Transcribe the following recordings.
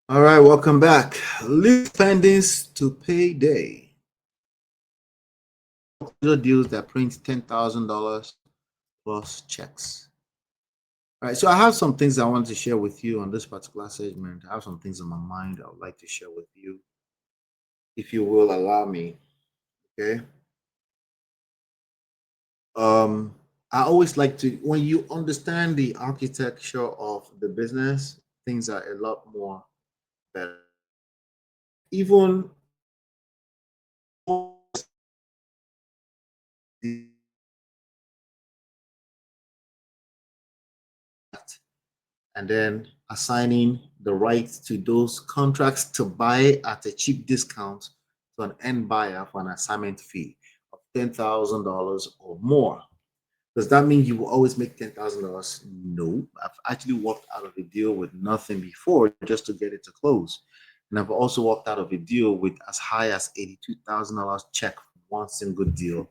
All right, welcome back. Lis Pendens to Payday. Foreclosure deals that print $10,000 plus checks. All right, so I have some things I want to share with you on this particular segment. I have some things in my mind I would like to share with you, if you will allow me. Okay. Um, I always like to, when you understand the architecture of the business, things are a lot more better. Even and then assigning the right to those contracts to buy at a cheap discount to an end buyer for an assignment fee of $10,000 or more. Does that mean you will always make $10,000? No. I've actually walked out of a deal with nothing before just to get it to close. And I've also walked out of a deal with as high as $82,000 check for one single deal.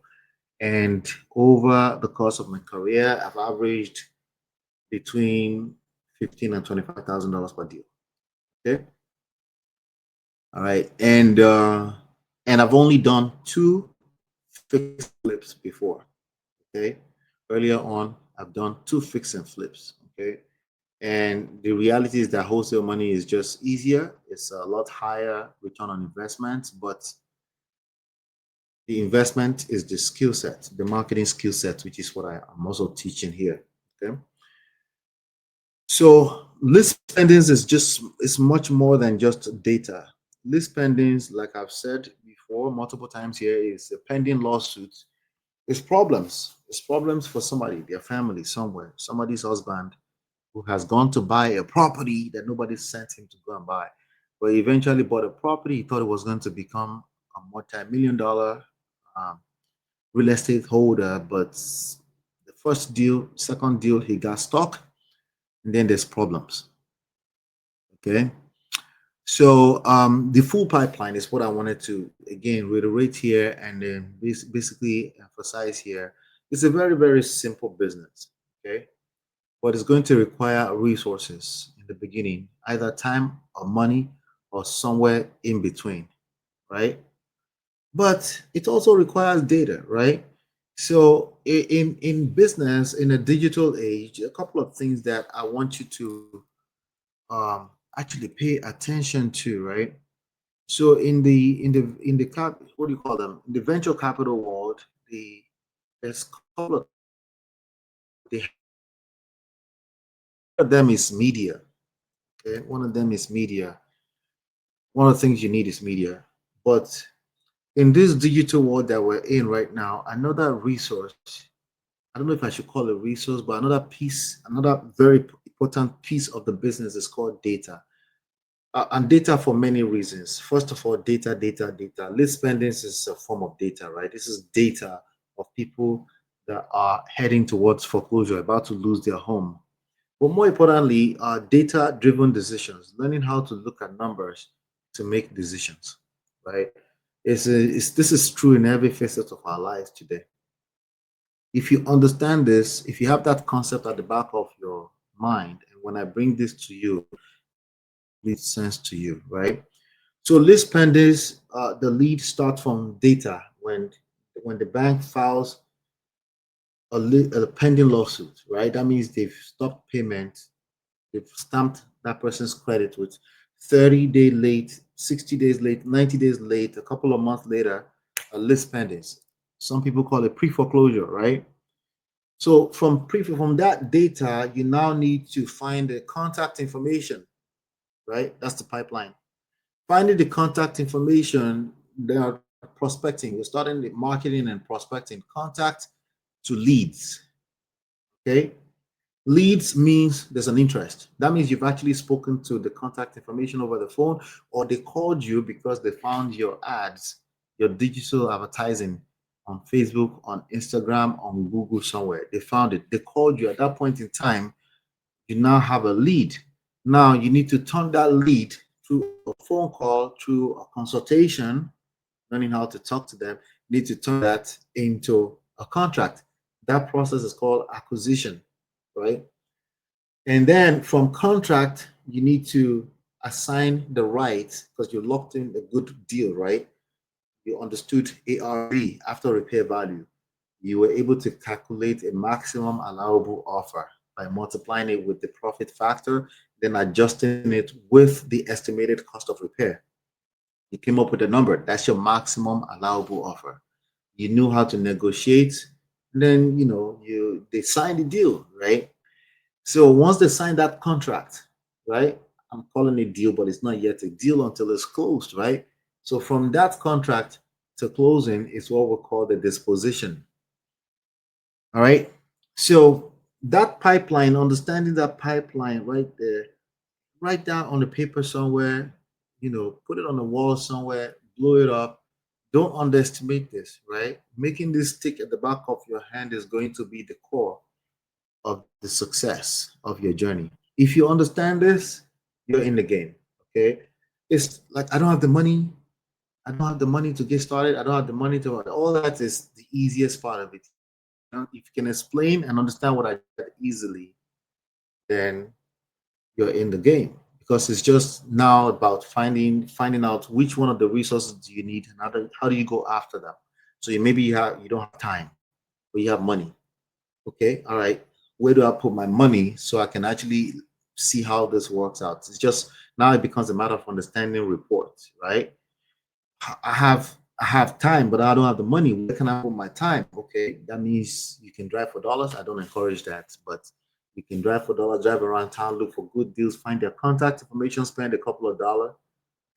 And over the course of my career, I've averaged between $15,000 and $25,000 per deal. Okay. All right. And I've only done two fixed flips before. Okay. Earlier on, I've done two fix and flips. Okay. And the reality is that wholesale money is just easier. It's a lot higher return on investment, but the investment is the skill set, the marketing skill set, which is what I'm also teaching here. Okay. So Lis Pendens is just, it's much more than just data. Lis Pendens, like I've said before multiple times here, is a pending lawsuit. It's problems. It's problems for somebody, their family somewhere, somebody's husband who has gone to buy a property that nobody sent him to go and buy. But he eventually bought a property. He thought it was going to become a multi-million dollar um, real estate holder. But the first deal, second deal, he got stuck. And then there's problems. Okay. So the full pipeline is what I wanted to again reiterate here and then basically emphasize here. It's a very, very simple business. Okay. But it's going to require resources in the beginning, either time or money or somewhere in between, right? But it also requires data, right? So in business, in a digital age, a couple of things that I want you to actually pay attention to, right? So in the what do you call them? In the venture capital world, there's a couple of the one of them is media. Okay, one of them is media. One of the things you need is media. But in this digital world that we're in right now, another resource, I don't know if I should call it resource, but another piece, another very important piece of the business is called data. And data for many reasons. First of all, data. Lis Pendens is a form of data, right? This is data of people that are heading towards foreclosure, about to lose their home. But more importantly, data-driven decisions, learning how to look at numbers to make decisions, right? This is true in every facet of our lives today. If you understand this, if you have that concept at the back of your mind, and when I bring this to you, it makes sense to you, right? So list pendants, the lead starts from data when the bank files a pending lawsuit, right? That means they've stopped payment, they've stamped that person's credit with 30-day late, 60 days late, 90 days late, a couple of months later, a list pendants. Some people call it pre-foreclosure, right? So from that data, you now need to find the contact information, right? That's the pipeline. Finding the contact information, they are prospecting. We're starting the marketing and prospecting. Contact to leads. Okay. Leads means there's an interest. That means you've actually spoken to the contact information over the phone, or they called you because they found your ads, your digital advertising on Facebook, on Instagram, on Google somewhere. They found it. They called you at that point in time. You now have a lead. Now you need to turn that lead through a phone call, through a consultation, learning how to talk to them. You need to turn that into a contract. That process is called acquisition, right? And then from contract, you need to assign the rights because you locked in a good deal, right? You understood ARV, after repair value. You were able to calculate a maximum allowable offer by multiplying it with the profit factor, then adjusting it with the estimated cost of repair. You came up with a number. That's your maximum allowable offer. You knew how to negotiate. Then they signed the deal, right? So once they sign that contract, right? I'm calling it deal, but it's not yet a deal until it's closed, right? So from that contract to closing is what we call the disposition. All right. So that pipeline, understanding that pipeline right there, write down on the paper somewhere, put it on the wall somewhere, blow it up. Don't underestimate this, right? Making this stick at the back of your hand is going to be the core of the success of your journey. If you understand this, you're in the game. Okay. It's like I don't have the money. I don't have the money to get started. I don't have the money to all that is the easiest part of it. If you can explain and understand what I did easily, then you're in the game because it's just now about finding out which one of the resources do you need and how do you go after them. So you don't have time, but you have money. Okay, all right. Where do I put my money so I can actually see how this works out? It's just now it becomes a matter of understanding reports, right? I have time, but I don't have the money. Where can I put my time? Okay, that means you can drive for dollars. I don't encourage that, but you can drive for dollars, drive around town, look for good deals, find their contact information, spend a couple of dollars,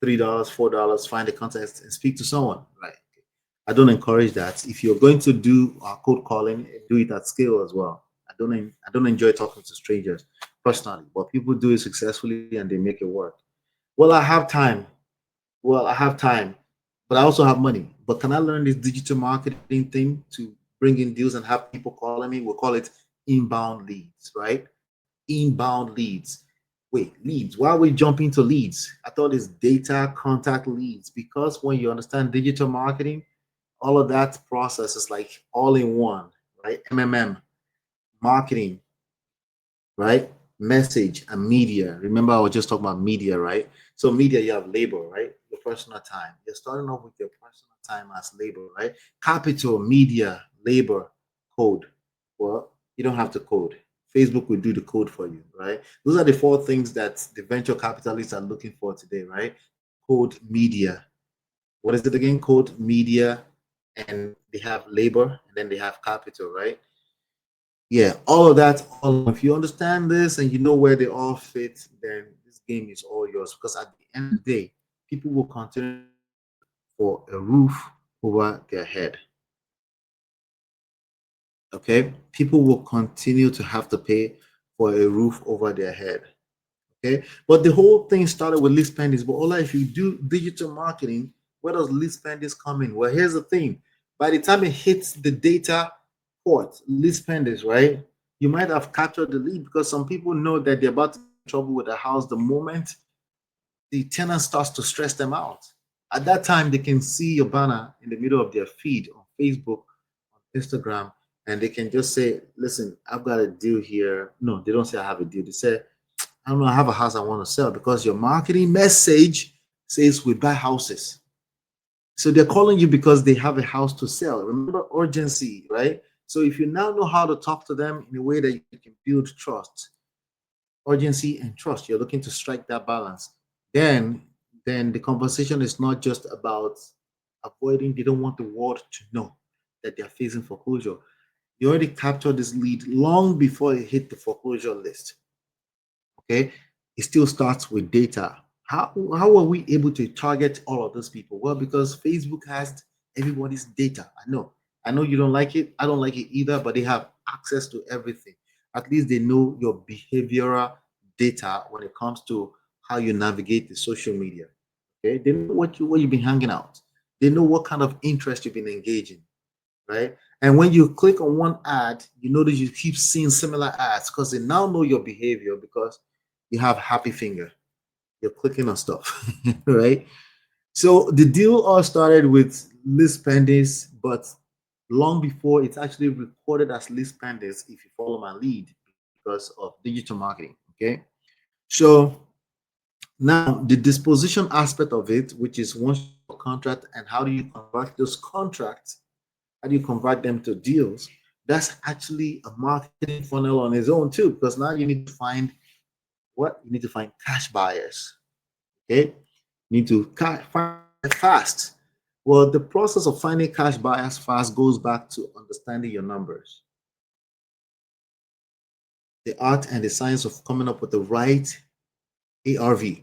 $3, $4, find the contact and speak to someone. Right. I don't encourage that. If you're going to do cold calling, do it at scale as well. I don't enjoy talking to strangers personally, but people do it successfully and they make it work. Well, I have time. But I also have money. But can I learn this digital marketing thing to bring in deals and have people calling me? We'll call it inbound leads, right? Inbound leads. Wait, leads. Why are we jumping to leads? I thought it's data contact leads because when you understand digital marketing, all of that process is like all in one, right? MMM, marketing, right? Message and media. Remember, I was just talking about media, right? So media, you have labor, right? Your personal time. You're starting off with your personal time as labor, right? Capital, media, labor, code. Well, you don't have to code. Facebook will do the code for you, right? Those are the four things that the venture capitalists are looking for today, right? Code, media. What is it again? Code, media, and they have labor, and then they have capital, right? Yeah, all of that. All if you understand this and you know where they all fit, then this game is all yours. Because at the end of the day, people will continue for a roof over their head. Okay, people will continue to have to pay for a roof over their head. Okay, but the whole thing started with Lis Pendens. But Ola, if you do digital marketing, where does Lis Pendens come in? Well, here's the thing: by the time it hits the data port, Lis Pendens, right? You might have captured the lead because some people know that they're about to get in trouble with the house the moment the tenant starts to stress them out. At that time, they can see your banner in the middle of their feed on Facebook, on Instagram, and they can just say, "Listen, I've got a deal here." No, they don't say I have a deal. They say, "I don't know, I have a house I want to sell," because your marketing message says we buy houses. So they're calling you because they have a house to sell. Remember urgency, right? So if you now know how to talk to them in a way that you can build trust, urgency and trust, you're looking to strike that balance. Then, then the conversation is not just about avoiding. They don't want the world to know that they're facing foreclosure. You already captured this lead long before it hit the foreclosure list. Okay, it still starts with data. How are we able to target all of those people? Well, because Facebook has everybody's data. I know you don't like it. I don't like it either, but they have access to everything. At least they know your behavioral data when it comes to how you navigate the social media. Okay, they know what you've been hanging out. They know what kind of interest you've been engaging, right? And when you click on one ad, you notice you keep seeing similar ads because they now know your behavior because you have happy finger. You're clicking on stuff, right? So the deal all started with Lis Pendens, but long before it's actually recorded as Lis Pendens if you follow my lead because of digital marketing. Okay. So Now, the disposition aspect of it, which is once you have a contract and how do you convert those contracts, how do you convert them to deals? That's actually a marketing funnel on its own too, because now you need to find what? You need to find cash buyers. Okay, you need to find it fast. Well, the process of finding cash buyers fast goes back to understanding your numbers, the art and the science of coming up with the right ARV.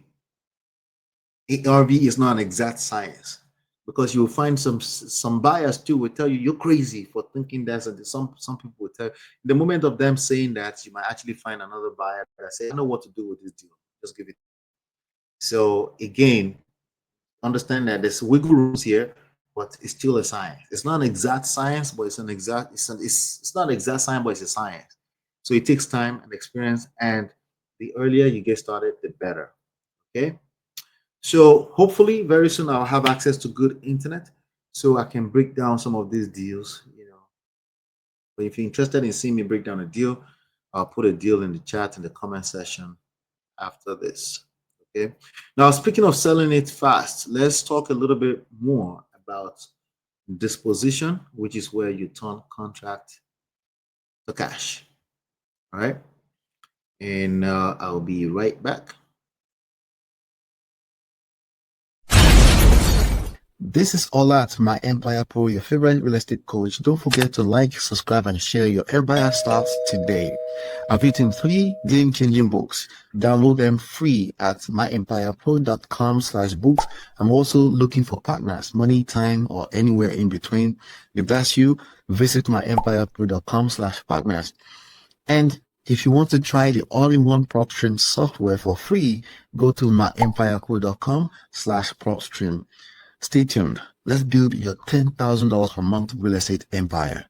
ARV is not an exact science because you'll find some buyers too will tell you you're crazy for thinking that's some people will tell you, the moment of them saying that, you might actually find another buyer that say, I know what to do with this deal. Just give it. So again, understand that there's wiggle rooms here, but it's still a science. It's not an exact science, but it's not exact science, but it's a science. So it takes time and experience, and the earlier you get started, the better. Okay. So hopefully very soon I'll have access to good internet so I can break down some of these deals, But if you're interested in seeing me break down a deal, I'll put a deal in the chat in the comment section after this. Okay. Now, speaking of selling it fast, let's talk a little bit more about disposition, which is where you turn contract to cash. All right. And I'll be right back. This is Ola, my Empire Pro, your favorite real estate coach. Don't forget to like, subscribe, and share. Your empire starts today. I've written 3 game-changing books. Download them free at myempirepro.com/books. I'm also looking for partners, money, time, or anywhere in between. If that's you, visit myempirepro.com/partners. And if you want to try the all-in-one PropStream software for free, go to myempirepro.com/PropStream. Stay tuned. Let's build your $10,000 per month real estate empire.